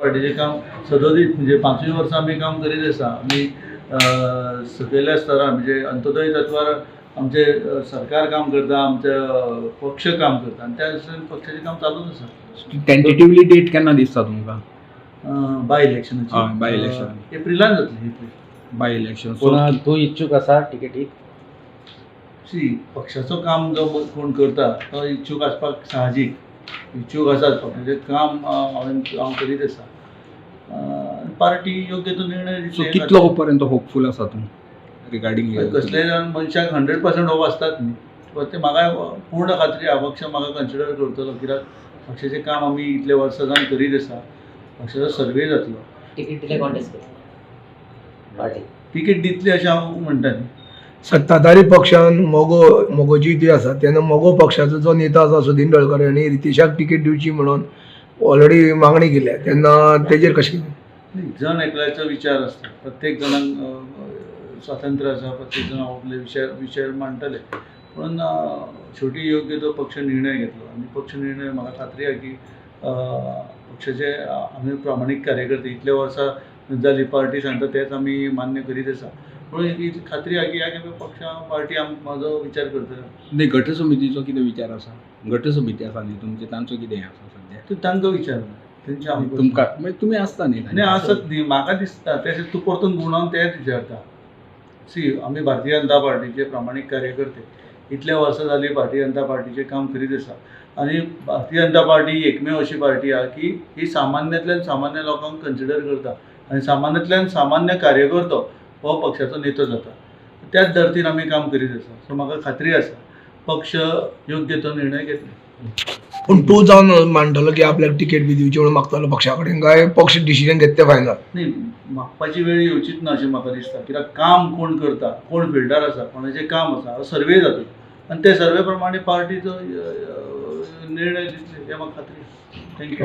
पार्टीचें काम सदोदीत म्हणजे 5वी वर्सां आमी काम करीत आसा. आमी सकयल्या स्तरार म्हणजे अंत्योदय तत्वार आमचे सरकार काम करता, आमचे पक्ष काम करता आनी त्या दिसांनी पक्षाचें काम चालूच आसा. टेंटेटिवली डेट केन्ना दिसता तुमकां? बाय इलेक्शनाची हय, बाय इलेक्शन. एप्रिलान जातली एप्रिल. By election. पूण तूं इच्छूक आसा टिकेटीक? पक्षाचो काम जो कोण करता तो इच्छूक आसपाक साहजीक. इच्छूक आसात पक्षाचें काम हांव करीत आसा. पार्टी योग्य तो निर्णय सो दितली. कितलो पर्यंत होपफूल आसा तूं रिगार्डींग कसलेय मनशाक 100% होप आसतात न्ही. पण ते म्हाका पूर्ण खात्री हा पक्ष म्हाका कन्सिडर करतलो, कित्याक पक्षाचें काम आमी इतले वर्सां जावन करीत आसा. पक्षाचो सर्वे जातलो. टिकीट दिले कॉन्टेस्ट करतले पार्टी. तिकीट दितली अशें हांव म्हणटा न्ही. सत्ताधारी पक्षान मोगोजी जी आसा तेन्ना मोगो पक्षाचो जो नेता आसा सुदीन ढवळकर हांणी रितेशाक तिकेट दिवची म्हणून ऑलरेडी मागणी केल्या, तेन्ना तेजेर कशें? जण एकल्याचो विचार आसता. प्रत्येक जणांक स्वातंत्र्य आसा, प्रत्येक जण आपले विचार मांडटले. पूण शेवटी योग्य तो पक्ष निर्णय घेतलो आनी पक्ष निर्णय म्हाका खात्री आसा की पक्षाचे आमी प्रामाणीक कार्यकर्ते इतले वर्सां जाली पार्टी सांगता तेच आमी मान्य करीत आसा. पूण ही खात्री आसा की ह्या खेपे पार्टी म्हाजो विचार करतलो. नाही, गट समितीचो कितें विचार आसा? गट समिती आसा न्ही तुमचे, तांचो कितें आसा सद्या? तूं तांकां विचार तेंच्या तुमकां मागीर तुमी आसता न्ही न्ही आसत न्ही. म्हाका दिसता तशें तूं परतून गुणावन तेच विचारता. आमी भारतीय जनता पार्टीचे प्रामाणीक कार्यकर्ते इतले वर्सां जाली भारतीय जनता पार्टीचें काम करीत आसा. आनी भारतीय जनता पार्टी ही एकमेव अशी पार्टी आहा की ही सामान्यांतल्यान सामान्य लोकांक कन्सिडर करता आनी सामान्यांतल्यान सामान्य कार्यकर्तो हो पक्षाचो नेतो जाता. त्याच धर्तीन आमी काम करीत आसा. सो म्हाका खात्री आसा पक्ष योग्य तो निर्णय घेतलो. पूण तूं जावन मांडटलो की आपल्याक तिकेट बी दिवची म्हणून मागतलो पक्षा कडेन, काय पक्ष डिसिजन घेता तें फायनल? न्ही, मागपाची वेळ येवचीच ना अशें म्हाका दिसता. कित्याक काम कोण करता, कोण फिल्डार आसा, कोणाचें काम आसा, हो सर्वे जातलो आनी ते सर्वे प्रमाणे पार्टीचो निर्णय दितले हें म्हाका खात्री आसा. थँक्यू.